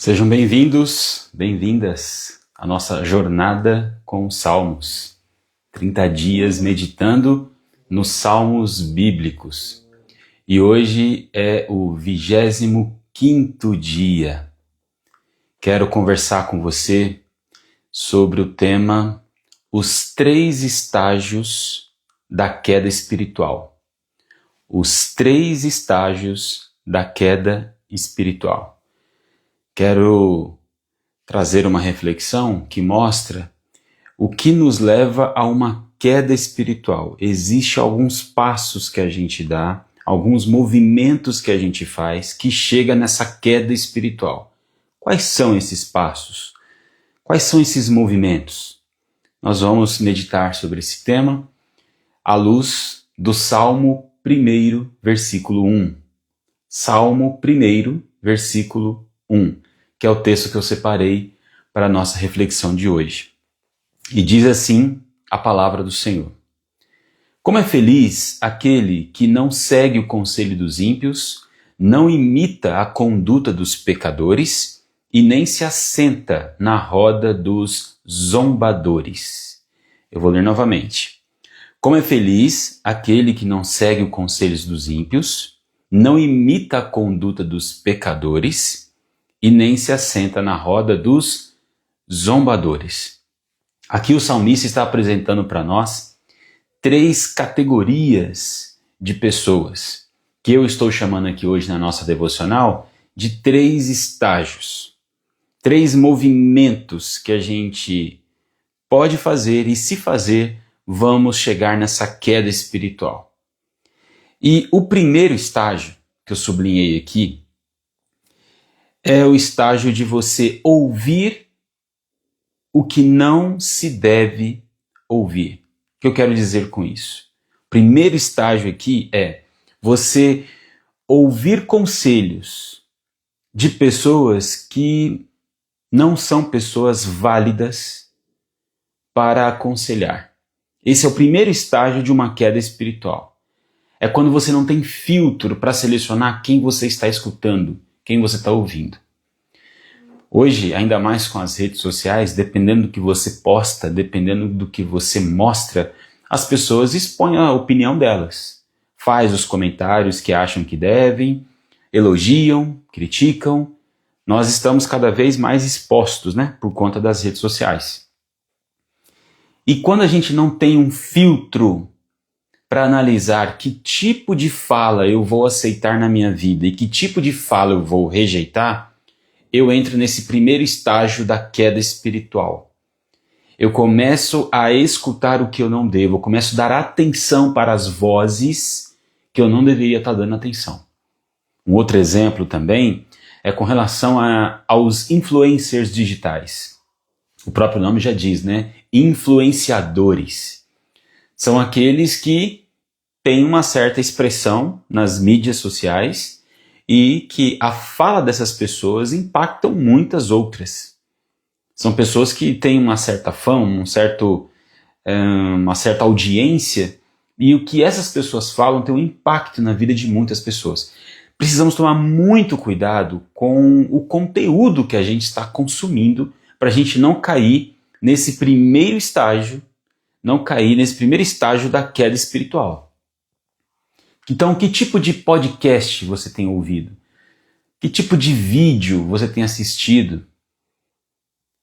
Sejam bem-vindos, bem-vindas à nossa jornada com os Salmos. 30 dias meditando nos Salmos bíblicos. E hoje é o 25º dia. Quero conversar com você sobre o tema Os 3 estágios da queda espiritual. Os 3 estágios da queda espiritual. Quero trazer uma reflexão que mostra o que nos leva a uma queda espiritual. Existem alguns passos que a gente dá, alguns movimentos que a gente faz que chega nessa queda espiritual. Quais são esses passos? Quais são esses movimentos? Nós vamos meditar sobre esse tema à luz do Salmo 1, versículo 1. Salmo 1, versículo 1. Que é o texto que eu separei para a nossa reflexão de hoje. E diz assim a palavra do Senhor. Como é feliz aquele que não segue o conselho dos ímpios, não imita a conduta dos pecadores e nem se assenta na roda dos zombadores. Eu vou ler novamente. Como é feliz aquele que não segue o conselho dos ímpios, não imita a conduta dos pecadores e nem se assenta na roda dos zombadores. Aqui o salmista está apresentando para nós 3 categorias de pessoas, que eu estou chamando aqui hoje na nossa devocional de 3 estágios. 3 movimentos que a gente pode fazer e se fazer, vamos chegar nessa queda espiritual. E o primeiro estágio, que eu sublinhei aqui, é o estágio de você ouvir o que não se deve ouvir. O que eu quero dizer com isso? O primeiro estágio aqui é você ouvir conselhos de pessoas que não são pessoas válidas para aconselhar. Esse é o primeiro estágio de uma queda espiritual. É quando você não tem filtro para selecionar quem você está escutando, quem você está ouvindo. Hoje, ainda mais com as redes sociais, dependendo do que você posta, dependendo do que você mostra, as pessoas expõem a opinião delas. Faz os comentários que acham que devem, elogiam, criticam. Nós estamos cada vez mais expostos, por conta das redes sociais. E quando a gente não tem um filtro para analisar que tipo de fala eu vou aceitar na minha vida e que tipo de fala eu vou rejeitar, eu entro nesse primeiro estágio da queda espiritual. Eu começo a escutar o que eu não devo, eu começo a dar atenção para as vozes que eu não deveria estar dando atenção. Um outro exemplo também é com relação aos influencers digitais. O próprio nome já diz, Influenciadores. São aqueles que têm uma certa expressão nas mídias sociais e que a fala dessas pessoas impactam muitas outras. São pessoas que têm uma certa fama, uma certa audiência, e o que essas pessoas falam tem um impacto na vida de muitas pessoas. Precisamos tomar muito cuidado com o conteúdo que a gente está consumindo para a gente não cair nesse primeiro estágio da queda espiritual. Então, que tipo de podcast você tem ouvido? Que tipo de vídeo você tem assistido?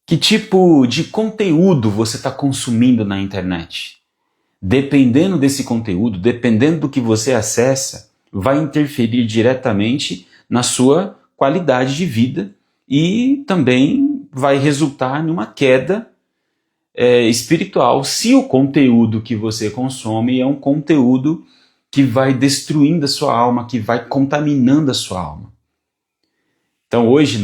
Que tipo de conteúdo você está consumindo na internet? Dependendo desse conteúdo, dependendo do que você acessa, vai interferir diretamente na sua qualidade de vida e também vai resultar numa queda espiritual, se o conteúdo que você consome é um conteúdo que vai destruindo a sua alma, que vai contaminando a sua alma. Então hoje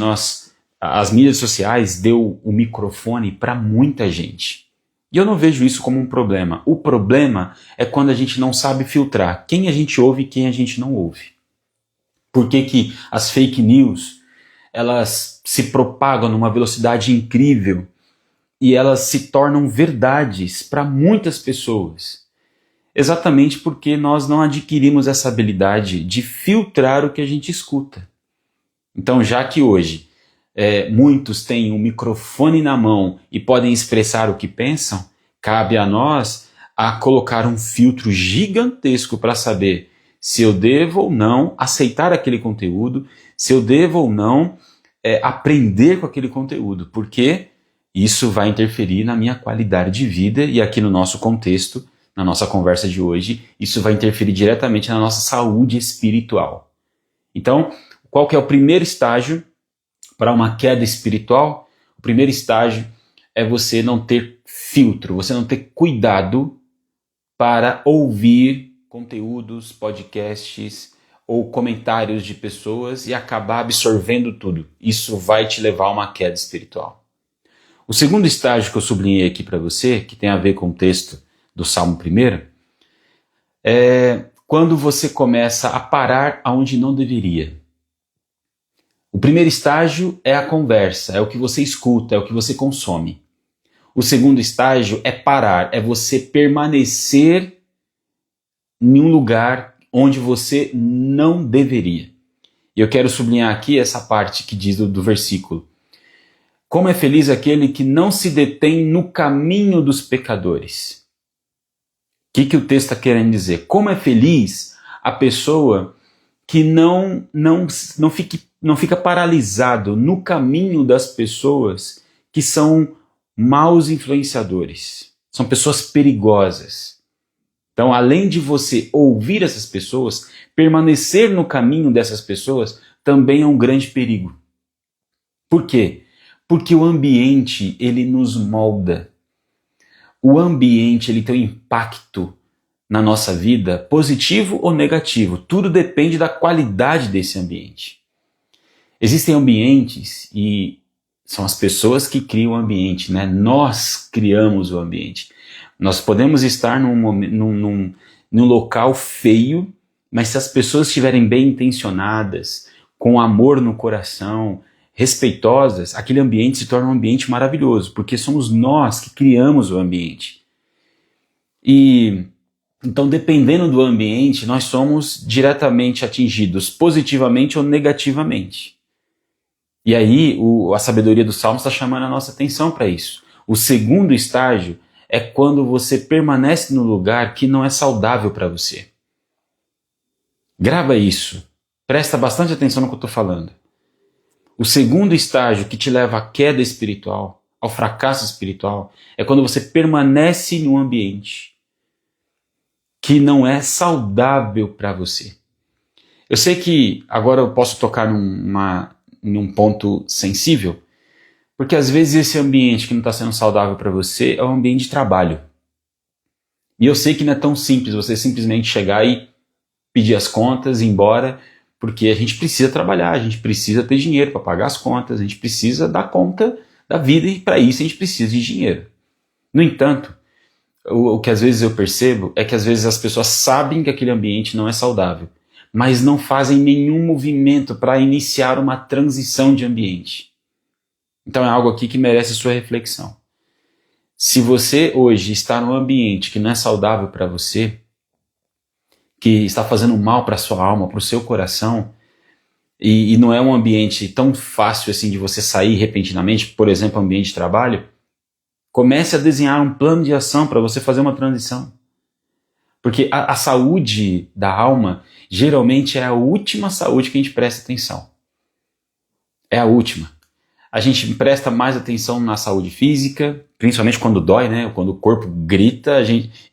as mídias sociais deu o microfone para muita gente. E eu não vejo isso como um problema. O problema é quando a gente não sabe filtrar quem a gente ouve e quem a gente não ouve. Por que as fake news, elas se propagam numa velocidade incrível e elas se tornam verdades para muitas pessoas? Exatamente porque nós não adquirimos essa habilidade de filtrar o que a gente escuta. Então, já que hoje muitos têm um microfone na mão e podem expressar o que pensam, cabe a nós a colocar um filtro gigantesco para saber se eu devo ou não aceitar aquele conteúdo, se eu devo ou não aprender com aquele conteúdo, porque isso vai interferir na minha qualidade de vida e aqui no nosso contexto, na nossa conversa de hoje, isso vai interferir diretamente na nossa saúde espiritual. Então, qual que é o primeiro estágio para uma queda espiritual? O primeiro estágio é você não ter filtro, você não ter cuidado para ouvir conteúdos, podcasts ou comentários de pessoas e acabar absorvendo tudo. Isso vai te levar a uma queda espiritual. O segundo estágio que eu sublinhei aqui para você, que tem a ver com o texto do Salmo 1, é quando você começa a parar aonde não deveria. O primeiro estágio é a conversa, é o que você escuta, é o que você consome. O segundo estágio é parar, é você permanecer em um lugar onde você não deveria. E eu quero sublinhar aqui essa parte que diz do versículo. Como é feliz aquele que não se detém no caminho dos pecadores. O que o texto está querendo dizer? Como é feliz a pessoa que não fica paralisado no caminho das pessoas que são maus influenciadores. São pessoas perigosas. Então, além de você ouvir essas pessoas, permanecer no caminho dessas pessoas também é um grande perigo. Por quê? Porque o ambiente, ele nos molda. O ambiente, ele tem um impacto na nossa vida, positivo ou negativo. Tudo depende da qualidade desse ambiente. Existem ambientes e são as pessoas que criam o ambiente, né? Nós criamos o ambiente. Nós podemos estar num local feio, mas se as pessoas estiverem bem intencionadas, com amor no coração, respeitosas, aquele ambiente se torna um ambiente maravilhoso, porque somos nós que criamos o ambiente. E então, dependendo do ambiente, nós somos diretamente atingidos, positivamente ou negativamente. E aí, a sabedoria do Salmo está chamando a nossa atenção para isso. O segundo estágio é quando você permanece no lugar que não é saudável para você. Grava isso. Presta bastante atenção no que eu estou falando. O segundo estágio que te leva à queda espiritual, ao fracasso espiritual, é quando você permanece num ambiente que não é saudável para você. Eu sei que agora eu posso tocar num ponto sensível, porque às vezes esse ambiente que não está sendo saudável para você é um ambiente de trabalho. E eu sei que não é tão simples você simplesmente chegar e pedir as contas e ir embora, porque a gente precisa trabalhar, a gente precisa ter dinheiro para pagar as contas, a gente precisa dar conta da vida e para isso a gente precisa de dinheiro. No entanto, o que às vezes eu percebo é que às vezes as pessoas sabem que aquele ambiente não é saudável, mas não fazem nenhum movimento para iniciar uma transição de ambiente. Então é algo aqui que merece sua reflexão. Se você hoje está num ambiente que não é saudável para você, que está fazendo mal para a sua alma, para o seu coração, e não é um ambiente tão fácil assim de você sair repentinamente, por exemplo, ambiente de trabalho, comece a desenhar um plano de ação para você fazer uma transição. Porque a saúde da alma geralmente é a última saúde que a gente presta atenção. É a última. A gente presta mais atenção na saúde física, principalmente quando dói, né? Quando o corpo grita,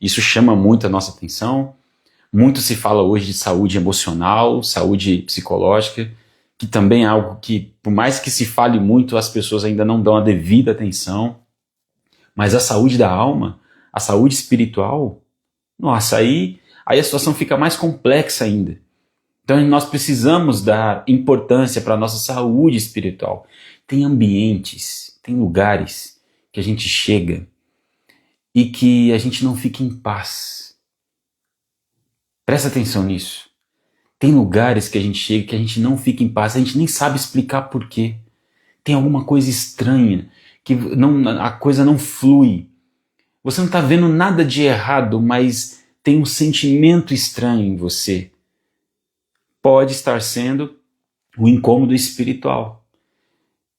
isso chama muito a nossa atenção. Muito se fala hoje de saúde emocional, saúde psicológica, que também é algo que, por mais que se fale muito, as pessoas ainda não dão a devida atenção. Mas a saúde da alma, a saúde espiritual, nossa, aí a situação fica mais complexa ainda. Então nós precisamos dar importância para a nossa saúde espiritual. Tem ambientes, tem lugares que a gente chega e que a gente não fica em paz. Presta atenção nisso. Tem lugares que a gente chega que a gente não fica em paz, a gente nem sabe explicar por quê. Tem alguma coisa estranha, que a coisa não flui. Você não está vendo nada de errado, mas tem um sentimento estranho em você. Pode estar sendo o incômodo espiritual.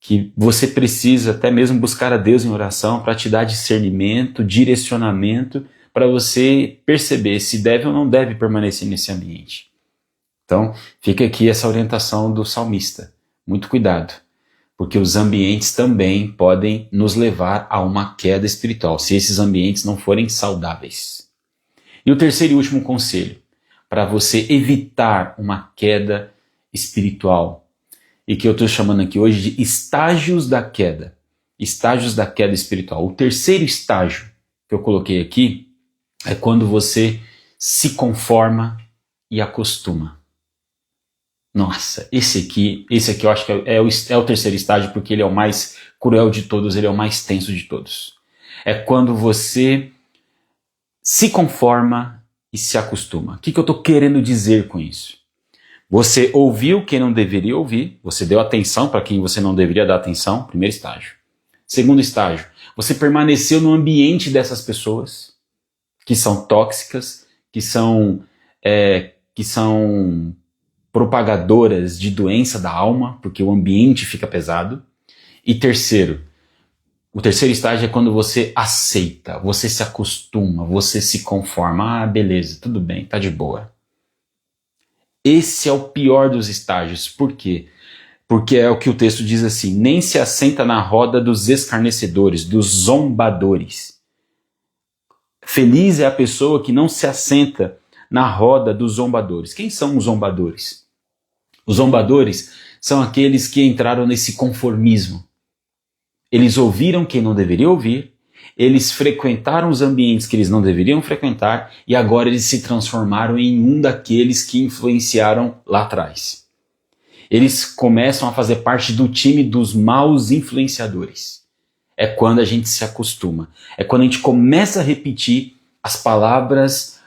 que você precisa até mesmo buscar a Deus em oração para te dar discernimento, direcionamento, para você perceber se deve ou não deve permanecer nesse ambiente. Então, fica aqui essa orientação do salmista. Muito cuidado, porque os ambientes também podem nos levar a uma queda espiritual, se esses ambientes não forem saudáveis. E o terceiro e último conselho, para você evitar uma queda espiritual, e que eu estou chamando aqui hoje de estágios da queda. Estágios da queda espiritual. O terceiro estágio que eu coloquei aqui é quando você se conforma e acostuma. Nossa, esse aqui eu acho que é o terceiro estágio, porque ele é o mais cruel de todos, ele é o mais tenso de todos. É quando você se conforma e se acostuma. O que eu estou querendo dizer com isso? Você ouviu quem não deveria ouvir, você deu atenção para quem você não deveria dar atenção, primeiro estágio. Segundo estágio, você permaneceu no ambiente dessas pessoas que são tóxicas, que são propagadoras de doença da alma, porque o ambiente fica pesado. E terceiro, o terceiro estágio é quando você aceita, você se acostuma, você se conforma. Ah, beleza, tudo bem, tá de boa. Esse é o pior dos estágios. Por quê? Porque é o que o texto diz assim: nem se assenta na roda dos escarnecedores, dos zombadores. Feliz é a pessoa que não se assenta na roda dos zombadores. Quem são os zombadores? Os zombadores são aqueles que entraram nesse conformismo. Eles ouviram quem não deveria ouvir, eles frequentaram os ambientes que eles não deveriam frequentar e agora eles se transformaram em um daqueles que influenciaram lá atrás. Eles começam a fazer parte do time dos maus influenciadores. É quando a gente se acostuma. É quando a gente começa a repetir as palavras,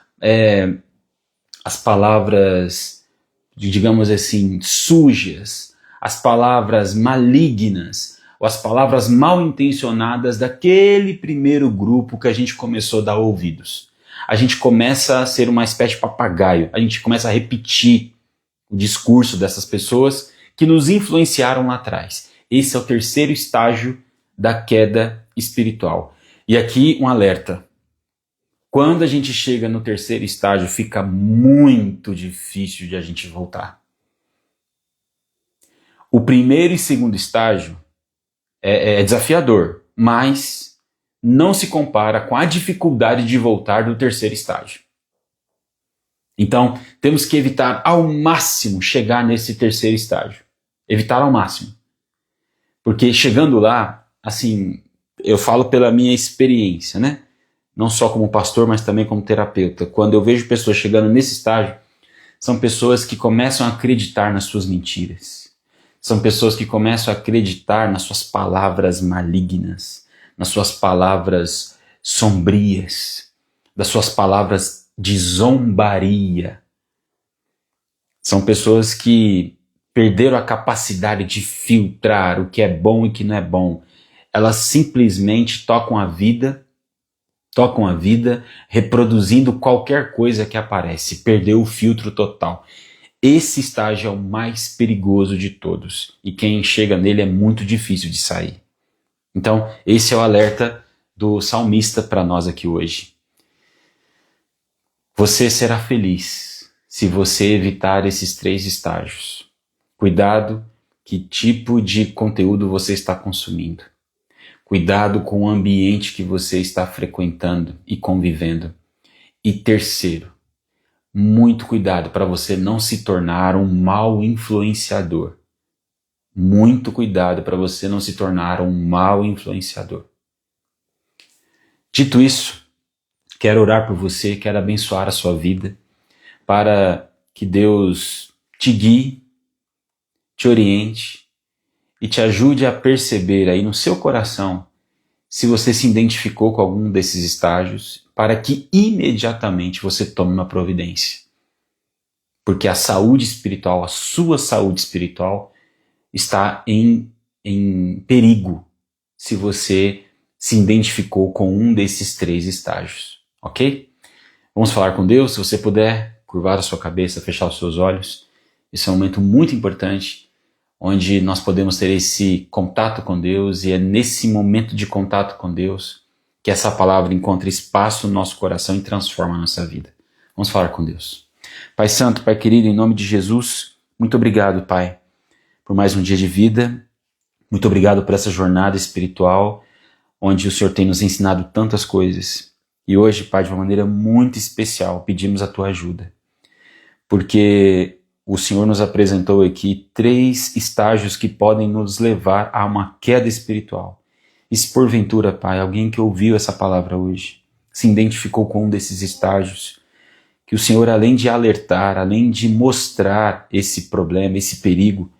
digamos assim, sujas, as palavras malignas, ou as palavras mal intencionadas daquele primeiro grupo que a gente começou a dar ouvidos. A gente começa a ser uma espécie de papagaio, a gente começa a repetir o discurso dessas pessoas que nos influenciaram lá atrás. Esse é o terceiro estágio da queda espiritual. E aqui um alerta. Quando a gente chega no terceiro estágio, fica muito difícil de a gente voltar. O primeiro e segundo estágio é desafiador, mas não se compara com a dificuldade de voltar do terceiro estágio. Então, temos que evitar ao máximo chegar nesse terceiro estágio. Evitar ao máximo. Porque chegando lá, assim, eu falo pela minha experiência, né? Não só como pastor, mas também como terapeuta. Quando eu vejo pessoas chegando nesse estágio, são pessoas que começam a acreditar nas suas mentiras. São pessoas que começam a acreditar nas suas palavras malignas, nas suas palavras sombrias, das suas palavras de zombaria. São pessoas que perderam a capacidade de filtrar o que é bom e o que não é bom. Elas simplesmente tocam a vida reproduzindo qualquer coisa que aparece. Perdeu o filtro total. Esse estágio é o mais perigoso de todos. E quem chega nele é muito difícil de sair. Então, esse é o alerta do salmista para nós aqui hoje. Você será feliz se você evitar esses 3 estágios. Cuidado que tipo de conteúdo você está consumindo. Cuidado com o ambiente que você está frequentando e convivendo. E terceiro, muito cuidado para você não se tornar um mau influenciador. Muito cuidado para você não se tornar um mau influenciador. Dito isso, quero orar por você, quero abençoar a sua vida, para que Deus te guie, te oriente e te ajude a perceber aí no seu coração se você se identificou com algum desses estágios, para que imediatamente você tome uma providência. Porque a saúde espiritual, a sua saúde espiritual, está em perigo se você se identificou com um desses 3 estágios, ok? Vamos falar com Deus. Se você puder curvar a sua cabeça, fechar os seus olhos, esse é um momento muito importante, onde nós podemos ter esse contato com Deus, e é nesse momento de contato com Deus que essa palavra encontra espaço no nosso coração e transforma a nossa vida. Vamos falar com Deus. Pai Santo, Pai querido, em nome de Jesus, muito obrigado, Pai, por mais um dia de vida. Muito obrigado por essa jornada espiritual, onde o Senhor tem nos ensinado tantas coisas. E hoje, Pai, de uma maneira muito especial, pedimos a Tua ajuda. Porque o Senhor nos apresentou aqui 3 estágios que podem nos levar a uma queda espiritual. E se porventura, Pai, alguém que ouviu essa palavra hoje, se identificou com um desses estágios, que o Senhor, além de alertar, além de mostrar esse problema, esse perigo,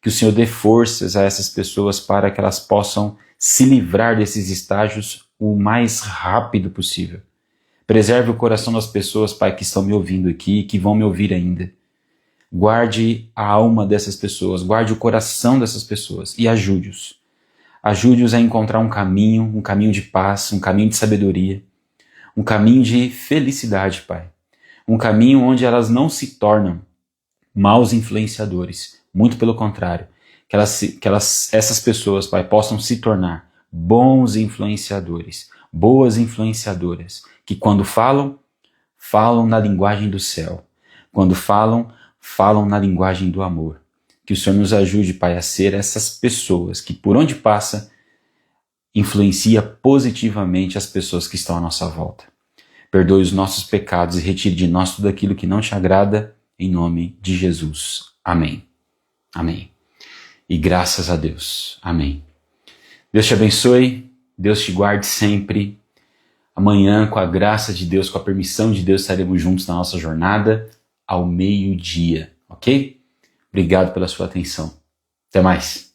que o Senhor dê forças a essas pessoas para que elas possam se livrar desses estágios o mais rápido possível. Preserve o coração das pessoas, Pai, que estão me ouvindo aqui e que vão me ouvir ainda. Guarde a alma dessas pessoas, guarde o coração dessas pessoas e ajude-os. Ajude-os a encontrar um caminho de paz, um caminho de sabedoria, um caminho de felicidade, Pai. Um caminho onde elas não se tornam maus influenciadores. Muito pelo contrário, que essas pessoas, Pai, possam se tornar bons influenciadores, boas influenciadoras, que quando falam, falam na linguagem do céu. Quando falam, falam na linguagem do amor. Que o Senhor nos ajude, Pai, a ser essas pessoas que por onde passa, influencia positivamente as pessoas que estão à nossa volta. Perdoe os nossos pecados e retire de nós tudo aquilo que não te agrada, em nome de Jesus. Amém. Amém. E graças a Deus. Amém. Deus te abençoe, Deus te guarde sempre. Amanhã, com a graça de Deus, com a permissão de Deus, estaremos juntos na nossa jornada ao meio-dia, ok? Obrigado pela sua atenção. Até mais.